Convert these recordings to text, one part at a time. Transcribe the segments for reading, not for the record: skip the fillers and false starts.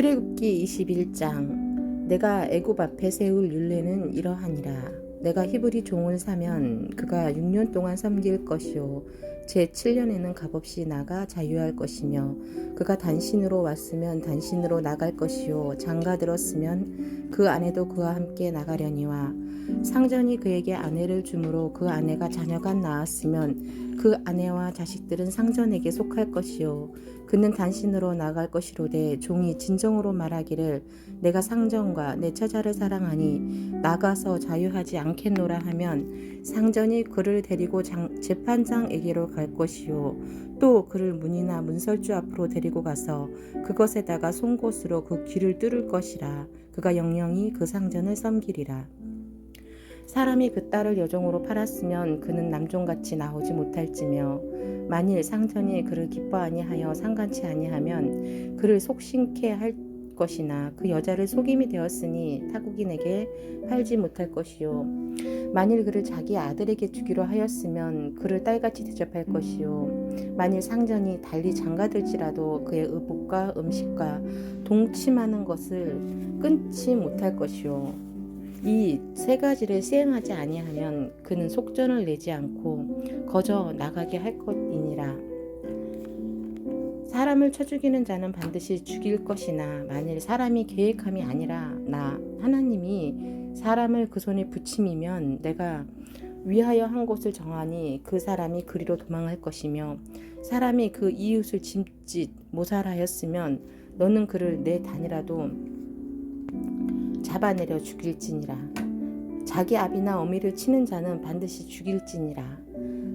출애굽기 21장. 내가 애굽 앞에 세울 율례는 이러하니라. 내가 히브리 종을 사면 그가 6년 동안 섬길 것이요 제7년에는 값없이 나가 자유할 것이며, 그가 단신으로 왔으면 단신으로 나갈 것이요 장가 들었으면 그 아내도 그와 함께 나가려니와, 상전이 그에게 아내를 주므로 그 아내가 자녀가 낳았으면 그 아내와 자식들은 상전에게 속할 것이요 그는 단신으로 나갈 것이로되, 종이 진정으로 말하기를 내가 상전과 내 처자를 사랑하니 나가서 자유하지 않겠노라 하면, 상전이 그를 데리고 재판장에게로 갈 것이요 또 그를 문이나 문설주 앞으로 데리고 가서 그것에다가 송곳으로 그 귀를 뚫을 것이라. 그가 영영이 그 상전을 섬기리라. 사람이 그 딸을 여종으로 팔았으면 그는 남종같이 나오지 못할지며, 만일 상전이 그를 기뻐 아니하여 상관치 아니하면 그를 속신케 할 것이나, 그 여자를 속임이 되었으니 타국인에게 팔지 못할 것이요 만일 그를 자기 아들에게 주기로 하였으면 그를 딸같이 대접할 것이요 만일 상전이 달리 장가들지라도 그의 의복과 음식과 동침하는 것을 끊지 못할 것이요 이 세 가지를 시행하지 아니하면 그는 속전을 내지 않고 거저 나가게 할 것이니라. 사람을 쳐 죽이는 자는 반드시 죽일 것이나, 만일 사람이 계획함이 아니라 나 하나님이 사람을 그 손에 붙임이면 내가 위하여 한 곳을 정하니 그 사람이 그리로 도망할 것이며, 사람이 그 이웃을 짐짓 모살하였으면 너는 그를 내 단이라도 잡아내려 죽일지니라. 자기 아비나 어미를 치는 자는 반드시 죽일지니라.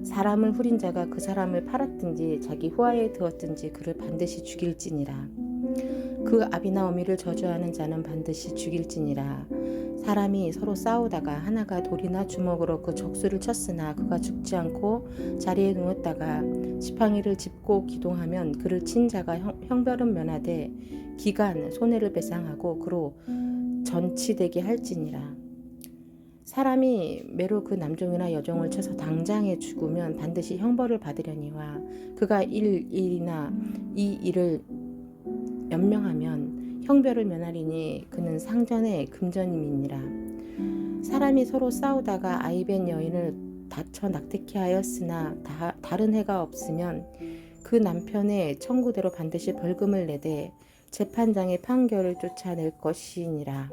사람을 후린 자가 그 사람을 팔았든지 자기 후하에 두었든지 그를 반드시 죽일지니라. 그 아비나 어미를 저주하는 자는 반드시 죽일지니라. 사람이 서로 싸우다가 하나가 돌이나 주먹으로 그 적수를 쳤으나 그가 죽지 않고 자리에 누웠다가 지팡이를 짚고 기동하면 그를 친 자가 형벌은 면하되 기간 손해를 배상하고 그로 전치되게 할지니라. 사람이 매로 그 남종이나 여종을 쳐서 당장에 죽으면 반드시 형벌을 받으려니와, 그가 일이나 이 일을 연명하면 형벌을 면하리니 그는 상전의 금전임이니라. 사람이 서로 싸우다가 아이벤 여인을 다쳐 낙태케 하였으나 다른 해가 없으면 그 남편의 청구대로 반드시 벌금을 내되 재판장의 판결을 쫓아낼 것이니라.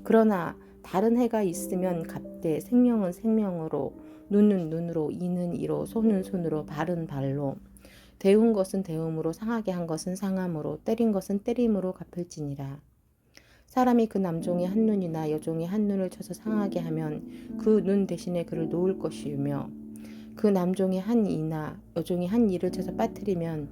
그러나 다른 해가 있으면 갚되 생명은 생명으로, 눈은 눈으로, 이는 이로, 손은 손으로, 발은 발로, 대운 것은 대음으로, 상하게 한 것은 상함으로, 때린 것은 때림으로 갚을지니라. 사람이 그 남종의 한 눈이나 여종의 한 눈을 쳐서 상하게 하면 그 눈 대신에 그를 놓을 것이며, 그 남종의 한 이나 여종의 한 이를 쳐서 빠뜨리면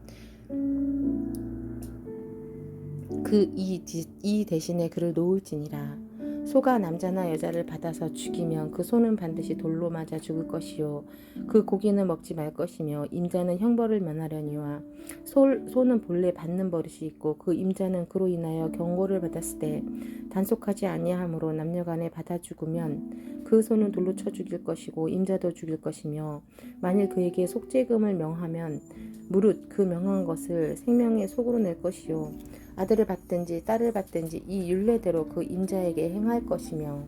그 이 대신에 그를 놓을지니라. 소가 남자나 여자를 받아서 죽이면 그 소는 반드시 돌로 맞아 죽을 것이요 그 고기는 먹지 말 것이며, 임자는 형벌을 면하려니와, 소는 본래 받는 버릇이 있고 그 임자는 그로 인하여 경고를 받았을 때 단속하지 아니하므로 남녀간에 받아 죽으면 그 소는 돌로 쳐 죽일 것이고 임자도 죽일 것이며, 만일 그에게 속죄금을 명하면 무릇 그 명한 것을 생명의 속으로 낼 것이요 아들을 받든지 딸을 받든지 이 율례대로 그 임자에게 행할 것이며,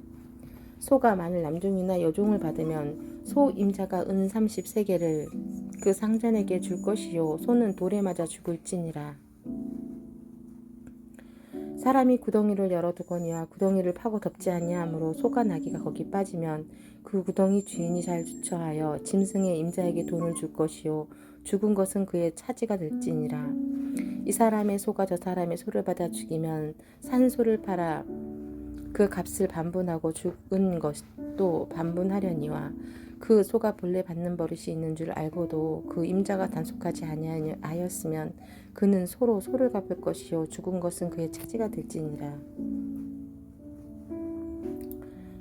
소가 만일 남종이나 여종을 받으면 소 임자가 은 30세겔을 그 상전에게 줄 것이요 소는 돌에 맞아 죽을지니라. 사람이 구덩이를 열어두거니와 구덩이를 파고 덮지 아니하므로 소가 나귀가 거기 빠지면 그 구덩이 주인이 잘 주처하여 짐승의 임자에게 돈을 줄 것이요 죽은 것은 그의 차지가 될지니라. 이 사람의 소가 저 사람의 소를 받아 죽이면 산 소를 팔아 그 값을 반분하고 죽은 것도 반분하려니와, 그 소가 본래 받는 버릇이 있는 줄 알고도 그 임자가 단속하지 아니하였으면 그는 소로 소를 갚을 것이요 죽은 것은 그의 차지가 될지니라.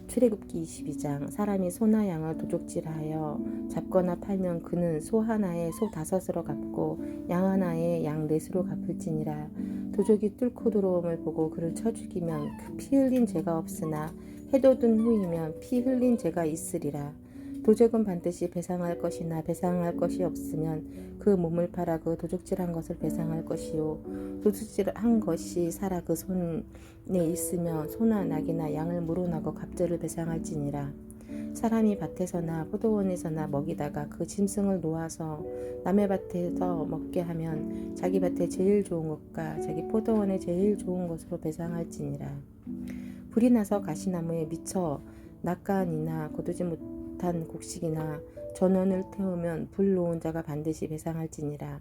출애굽기 22장. 사람이 소나 양을 도적질하여 잡거나 팔면 그는 소 하나에 소 5으로 갚고 양 하나에 양 4으로 갚을지니라. 도적이 뚫고 들어옴을 보고 그를 쳐 죽이면 그 피 흘린 죄가 없으나 해돋은 후이면 피 흘린 죄가 있으리라. 도적은 반드시 배상할 것이나 배상할 것이 없으면 그 몸을 팔아 그 도적질한 것을 배상할 것이요 도적질한 것이 살아 그 손에 있으며 소나 낙이나 양을 물어나고 갑절을 배상할지니라. 사람이 밭에서나 포도원에서나 먹이다가 그 짐승을 놓아서 남의 밭에서 먹게 하면 자기 밭에 제일 좋은 것과 자기 포도원에 제일 좋은 것으로 배상할지니라. 불이 나서 가시나무에 미쳐 낙간이나 거두지 못한 곡식이나 전원을 태우면 불 놓은 자가 반드시 배상할지니라.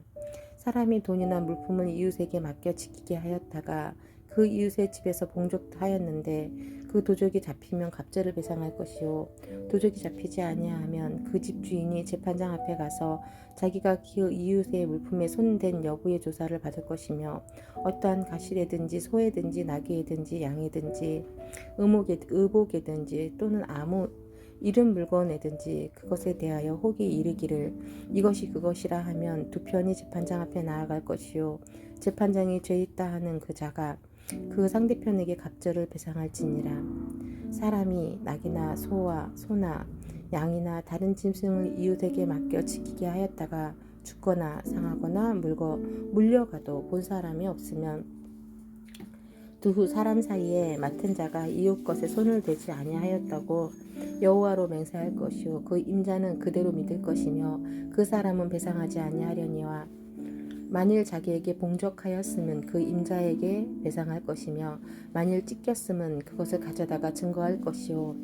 사람이 돈이나 물품을 이웃에게 맡겨 지키게 하였다가 그 이웃의 집에서 봉족하였는데 그 도적이 잡히면 갑절을 배상할 것이요 도적이 잡히지 아니하면 그 집 주인이 재판장 앞에 가서 자기가 그 이웃의 물품에 손댄 여부의 조사를 받을 것이며 어떠한 가시래든지 소에든지 나귀에든지 양이든지 의복에든지 또는 아무 이른 물건에든지 그것에 대하여 혹이 이르기를 이것이 그것이라 하면 두 편이 재판장 앞에 나아갈 것이요 재판장이 죄 있다 하는 그 자가 그 상대편에게 갑절을 배상할지니라. 사람이 낙이나 소나 양이나 다른 짐승을 이웃에게 맡겨 지키게 하였다가 죽거나 상하거나 물려가도 본 사람이 없으면 두 사람 사이에 맡은 자가 이웃 것에 손을 대지 아니하였다고 여호와로 맹세할 것이요 그 임자는 그대로 믿을 것이며 그 사람은 배상하지 아니하려니와 만일 자기에게 봉적하였으면 그 임자에게 배상할 것이며 만일 찢겼으면 그것을 가져다가 증거할 것이요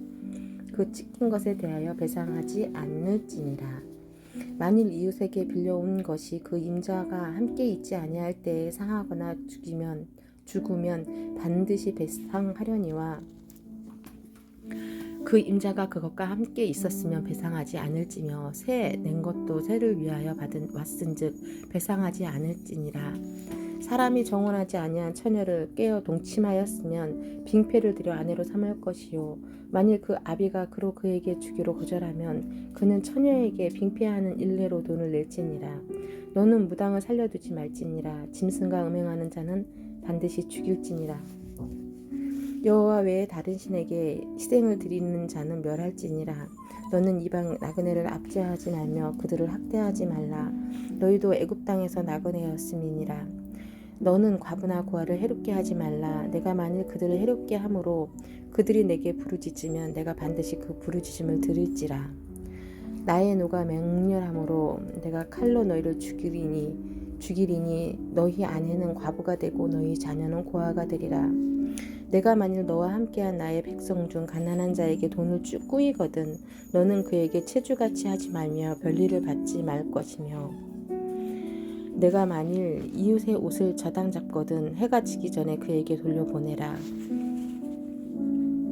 그 찢긴 것에 대하여 배상하지 않을지니라. 만일 이웃에게 빌려온 것이 그 임자가 함께 있지 아니할 때에 상하거나 죽으면 반드시 배상하려니와 그 임자가 그것과 함께 있었으면 배상하지 않을지며 새 낸 것도 새를 위하여 왔은즉 배상하지 않을지니라. 사람이 정혼하지 아니한 처녀를 깨어 동침하였으면 빙패를 들여 아내로 삼을 것이요 만일 그 아비가 그로 그에게 주기로 거절하면 그는 처녀에게 빙패하는 일례로 돈을 낼지니라. 너는 무당을 살려두지 말지니라. 짐승과 음행하는 자는 반드시 죽일지니라. 여호와 외에 다른 신에게 희생을 드리는 자는 멸할지니라. 너는 이방 나그네를 압제하지 말며 그들을 학대하지 말라. 너희도 애굽 땅에서 나그네였음이니라. 너는 과부나 고아를 해롭게 하지 말라. 내가 만일 그들을 해롭게 함으로 그들이 내게 부르짖으면 내가 반드시 그 부르짖음을 들을지라. 나의 노가 맹렬함으로 내가 칼로 너희를 죽이리니 너희 아내는 과부가 되고 너희 자녀는 고아가 되리라. 내가 만일 너와 함께한 나의 백성 중 가난한 자에게 돈을 꾸이거든 너는 그에게 체주같이 하지 말며 별일을 받지 말 것이며 내가 만일 이웃의 옷을 저당 잡거든 해가 지기 전에 그에게 돌려보내라.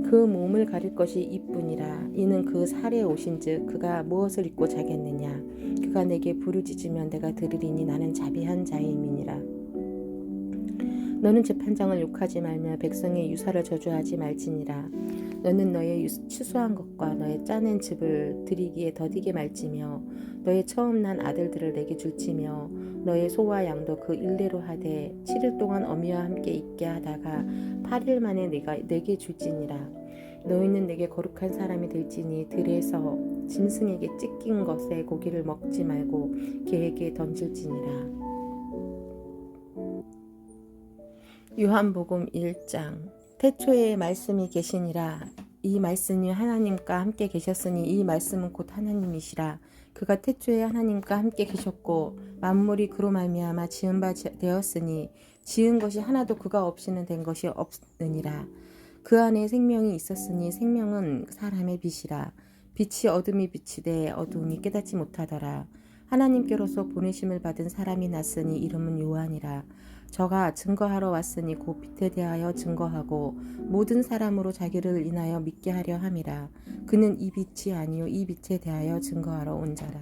그 몸을 가릴 것이 이뿐이라. 이는 그 살의 옷인즉 그가 무엇을 입고 자겠느냐. 그가 내게 부르짖으면 내가 들으리니 나는 자비한 자임이니라. 너는 재판장을 욕하지 말며 백성의 유사를 저주하지 말지니라. 너는 너의 추수한 것과 너의 짜낸 즙을 드리기에 더디게 말지며 너의 처음 난 아들들을 내게 줄지며 너의 소와 양도 그 일례로 하되 7일 동안 어미와 함께 있게 하다가 8일 만에 내게 줄지니라. 너희는 내게 거룩한 사람이 될지니 들에서 짐승에게 찢긴 것의 고기를 먹지 말고 개에게 던질지니라. 요한복음 1장. 태초에 말씀이 계시니라. 이 말씀이 하나님과 함께 계셨으니 이 말씀은 곧 하나님이시라. 그가 태초에 하나님과 함께 계셨고 만물이 그로 말미암아 지은 바 되었으니 지은 것이 하나도 그가 없이는 된 것이 없느니라. 그 안에 생명이 있었으니 생명은 사람의 빛이라. 빛이 어둠이 비치되 어두움이 깨닫지 못하더라. 하나님께로서 보내심을 받은 사람이 났으니 이름은 요한이라. 저가 증거하러 왔으니 곧 빛에 대하여 증거하고 모든 사람으로 자기를 인하여 믿게 하려 함이라. 그는 이 빛이 아니요 이 빛에 대하여 증거하러 온 자라.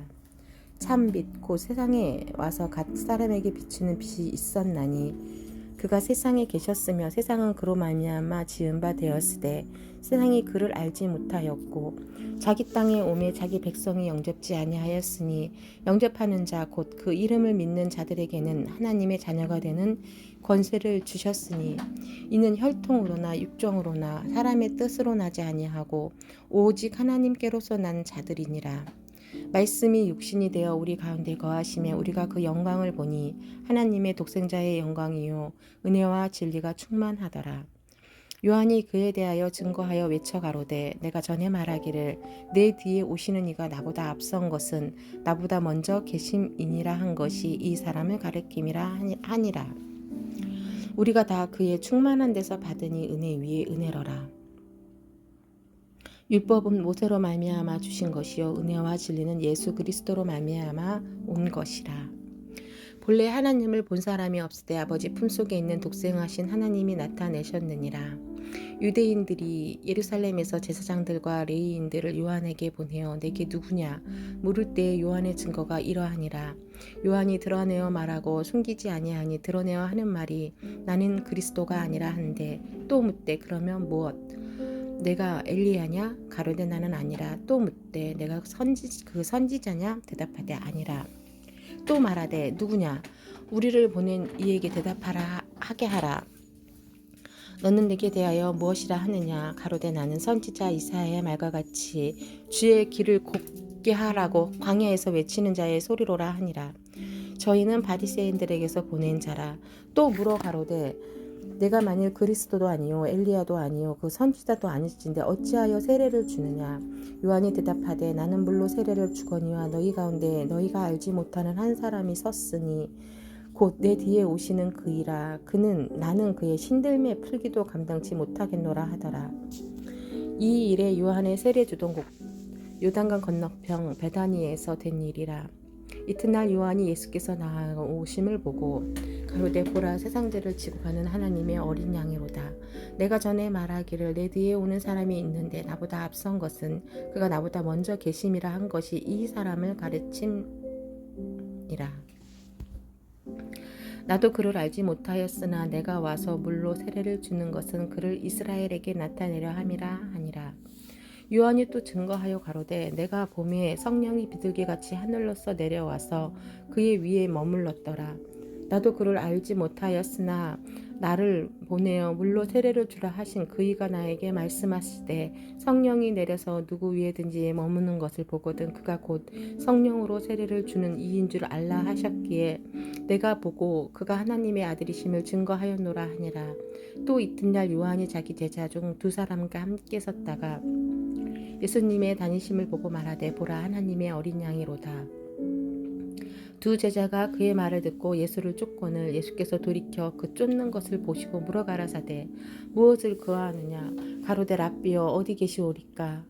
참빛 곧 세상에 와서 각 사람에게 비추는 빛이 있었나니 그가 세상에 계셨으며 세상은 그로 말미암아 지은 바 되었으되 세상이 그를 알지 못하였고 자기 땅에 오매 자기 백성이 영접지 아니하였으니 영접하는 자 곧 그 이름을 믿는 자들에게는 하나님의 자녀가 되는 권세를 주셨으니 이는 혈통으로나 육정으로나 사람의 뜻으로 나지 아니하고 오직 하나님께로서 난 자들이니라. 말씀이 육신이 되어 우리 가운데 거하심에 우리가 그 영광을 보니 하나님의 독생자의 영광이요 은혜와 진리가 충만하더라. 요한이 그에 대하여 증거하여 외쳐 가로되 내가 전에 말하기를 내 뒤에 오시는 이가 나보다 앞선 것은 나보다 먼저 계심이니라 한 것이 이 사람을 가리킴이라 하니라. 우리가 다 그의 충만한 데서 받으니 은혜 위에 은혜로라. 율법은 모세로 말미암아 주신 것이요 은혜와 진리는 예수 그리스도로 말미암아 온 것이라. 본래 하나님을 본 사람이 없을 때 아버지 품속에 있는 독생하신 하나님이 나타내셨느니라. 유대인들이 예루살렘에서 제사장들과 레위인들을 요한에게 보내어 내게 누구냐 물을 때 요한의 증거가 이러하니라. 요한이 드러내어 말하고 숨기지 아니하니 드러내어 하는 말이 나는 그리스도가 아니라 한데 또 묻되 그러면 무엇? 내가 엘리야냐? 가로되 나는 아니라. 또 묻되 내가 선지자냐? 대답하되 아니라. 또 말하되 누구냐? 우리를 보낸 이에게 대답하라 하게 하라. 너는 내게 대하여 무엇이라 하느냐? 가로되 나는 선지자 이사야의 말과 같이 주의 길을 곱게 하라고 광야에서 외치는 자의 소리로라 하니라. 저희는 바리새인들에게서 보낸 자라. 또 물어 가로되 내가 만일 그리스도도 아니요 엘리야도 아니요 그 선지자도 아니신데 어찌하여 세례를 주느냐? 요한이 대답하되 나는 물로 세례를 주거니와 너희 가운데 너희가 알지 못하는 한 사람이 섰으니 곧 내 뒤에 오시는 그이라. 그는 나는 그의 신들매 풀기도 감당치 못하겠노라 하더라. 이 일에 요한의 세례 주던 곳 요단강 건너편 베다니에서 된 일이라. 이튿날 요한이 예수께서 나오심을 보고 가로되 보라 세상들을 지고 가는 하나님의 어린 양이로다. 내가 전에 말하기를 내 뒤에 오는 사람이 있는데 나보다 앞선 것은 그가 나보다 먼저 계심이라 한 것이 이 사람을 가르침이라. 나도 그를 알지 못하였으나 내가 와서 물로 세례를 주는 것은 그를 이스라엘에게 나타내려 함이라 하니라. 요한이 또 증거하여 가로되 내가 봄에 성령이 비둘기같이 하늘로서 내려와서 그의 위에 머물렀더라. 나도 그를 알지 못하였으나 나를 보내어 물로 세례를 주라 하신 그이가 나에게 말씀하시되 성령이 내려서 누구 위에든지 머무는 것을 보거든 그가 곧 성령으로 세례를 주는 이인 줄 알라 하셨기에 내가 보고 그가 하나님의 아들이심을 증거하였노라 하니라. 또 이튿날 요한이 자기 제자 중 두 사람과 함께 섰다가 예수님의 다니심을 보고 말하되 보라 하나님의 어린 양이로다. 두 제자가 그의 말을 듣고 예수를 쫓거늘 예수께서 돌이켜 그 쫓는 것을 보시고 물어 가라사대 무엇을 그하느냐? 가로되 랍비여 어디 계시오리까?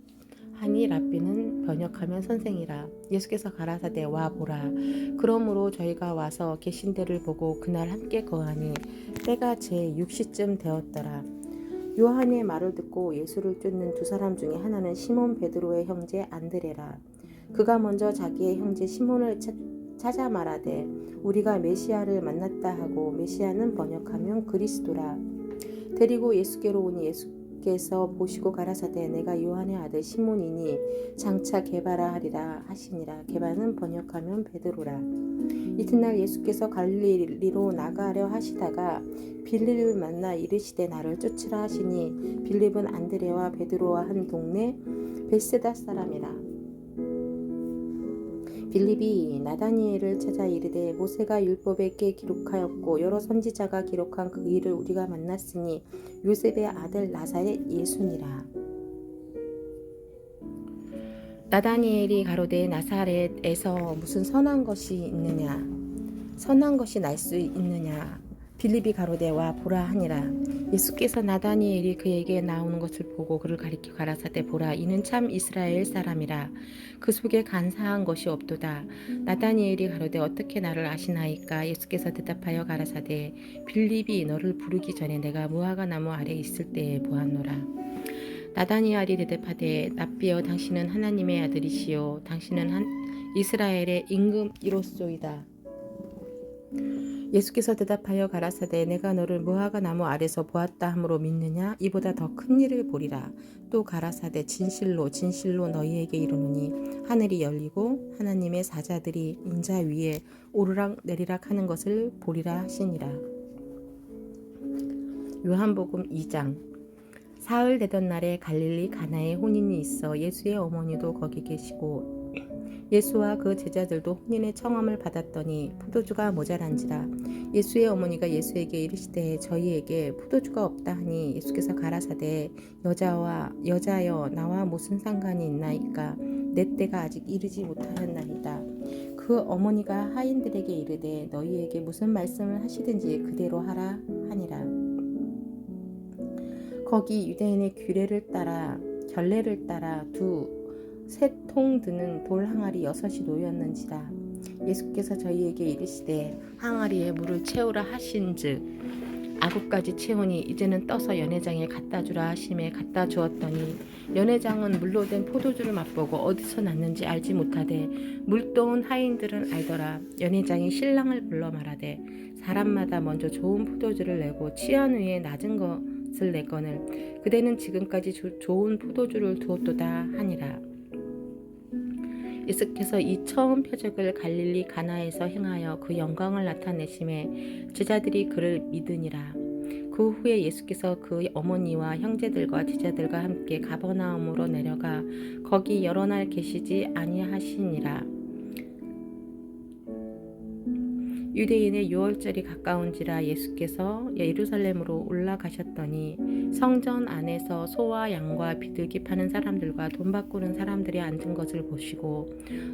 하니 랍비는 번역하면 선생이라. 예수께서 가라사대 와 보라. 그러므로 저희가 와서 계신 데를 보고 그날 함께 거하니 때가 제 6시쯤 되었더라. 요한의 말을 듣고 예수를 쫓는 두 사람 중에 하나는 시몬 베드로의 형제 안드레라. 그가 먼저 자기의 형제 시몬을 찾아 말하되 우리가 메시아를 만났다 하고 메시아는 번역하면 그리스도라. 데리고 예수께로 오니 예수께서 보시고 가라사대 내가 요한의 아들 시몬이니 장차 게바라 하리라 하시니라. 게바는 번역하면 베드로라. 이튿날 예수께서 갈릴리로 나가려 하시다가 빌립을 만나 이르시되 나를 쫓으라 하시니 빌립은 안드레와 베드로와 한 동네 벳세다 사람이라. 빌립이 나다니엘을 찾아 이르되 모세가 율법에 꽤 기록하였고 여러 선지자가 기록한 그 일을 우리가 만났으니 요셉의 아들 나사렛 예수니라. 나다니엘이 가로되 나사렛에서 무슨 선한 것이 있느냐? 선한 것이 날 수 있느냐? 빌립이 가로되 와 보라 하니라. 예수께서 나다니엘이 그에게 나오는 것을 보고 그를 가리켜 가라사대 보라 이는 참 이스라엘 사람이라. 그 속에 간사한 것이 없도다. 나다니엘이 가로되 어떻게 나를 아시나이까? 예수께서 대답하여 가라사대 빌립이 너를 부르기 전에 내가 무화과 나무 아래 있을 때에 보았노라. 나다니엘이 대답하되 랍비여 당신은 하나님의 아들이시요 당신은 이스라엘의 임금이로소이다. 예수께서 대답하여 가라사대 내가 너를 무화과 나무 아래서 보았다 함으로 믿느냐? 이보다 더 큰 일을 보리라. 또 가라사대 진실로 진실로 너희에게 이르노니 하늘이 열리고 하나님의 사자들이 인자 위에 오르락 내리락 하는 것을 보리라 하시니라. 요한복음 2장. 사흘 되던 날에 갈릴리 가나에 혼인이 있어 예수의 어머니도 거기 계시고 예수와 그 제자들도 혼인의 청함을 받았더니 포도주가 모자란지라. 예수의 어머니가 예수에게 이르시되 저희에게 포도주가 없다 하니 예수께서 가라사대 여자여 나와 무슨 상관이 있나이까 내 때가 아직 이르지 못하였나이다. 그 어머니가 하인들에게 이르되 너희에게 무슨 말씀을 하시든지 그대로 하라 하니라. 거기 유대인의 결례를 따라 세 통 드는 돌 항아리 6이 놓였는지라. 예수께서 저희에게 이르시되 항아리에 물을 채우라 하신즉 아구까지 채우니 이제는 떠서 연회장에 갖다 주라 하심에 갖다 주었더니 연회장은 물로 된 포도주를 맛보고 어디서 났는지 알지 못하되 물떠온 하인들은 알더라. 연회장이 신랑을 불러 말하되 사람마다 먼저 좋은 포도주를 내고 취한 후에 낮은 것을 내거늘 그대는 지금까지 좋은 포도주를 두었도다 하니라. 예수께서 이 처음 표적을 갈릴리 가나에서 행하여 그 영광을 나타내심에 제자들이 그를 믿으니라. 그 후에 예수께서 그 어머니와 형제들과 제자들과 함께 가버나움으로 내려가 거기 여러 날 계시지 아니하시니라. 유대인의 유월절이 가까운지라 예수께서 예루살렘으로 올라가셨더니 성전 안에서 소와 양과 비둘기 파는 사람들과 돈 바꾸는 사람들이 앉은 것을 보시고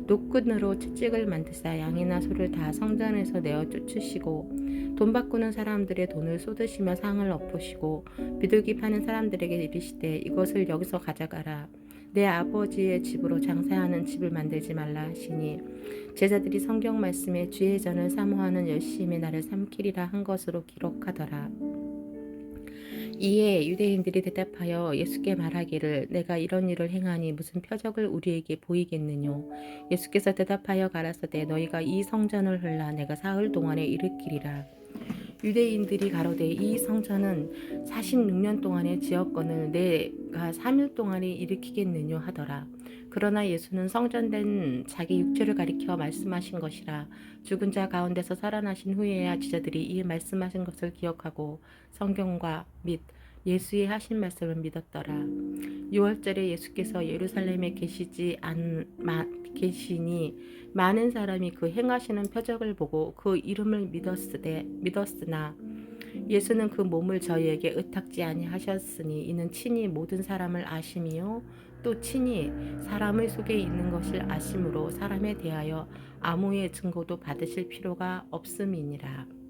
노끈으로 채찍을 만드사 양이나 소를 다 성전에서 내어 쫓으시고 돈 바꾸는 사람들의 돈을 쏟으시며 상을 엎으시고 비둘기 파는 사람들에게 이르시되 이것을 여기서 가져가라. 내 아버지의 집으로 장사하는 집을 만들지 말라 하시니 제자들이 성경 말씀에 주의 전을 사모하는 열심히 나를 삼키리라 한 것으로 기록하더라. 이에 유대인들이 대답하여 예수께 말하기를 내가 이런 일을 행하니 무슨 표적을 우리에게 보이겠느뇨. 예수께서 대답하여 가라사대 너희가 이 성전을 헐라 내가 사흘 동안에 일으키리라. 유대인들이 가로되 이 성전은 46년 동안에 지었거늘 내가 3일 동안에 일으키겠느뇨 하더라. 그러나 예수는 성전된 자기 육체를 가리켜 말씀하신 것이라. 죽은 자 가운데서 살아나신 후에야 제자들이 이 말씀하신 것을 기억하고 성경과 및 예수의 하신 말씀을 믿었더라. 6월절에 예수께서 예루살렘에 계시니 많은 사람이 그 행하시는 표적을 보고 그 이름을 믿었으나 예수는 그 몸을 저희에게 의탁지 아니하셨으니 이는 친히 모든 사람을 아심이요 또 친히 사람의 속에 있는 것을 아심으로 사람에 대하여 아무의 증거도 받으실 필요가 없음이니라.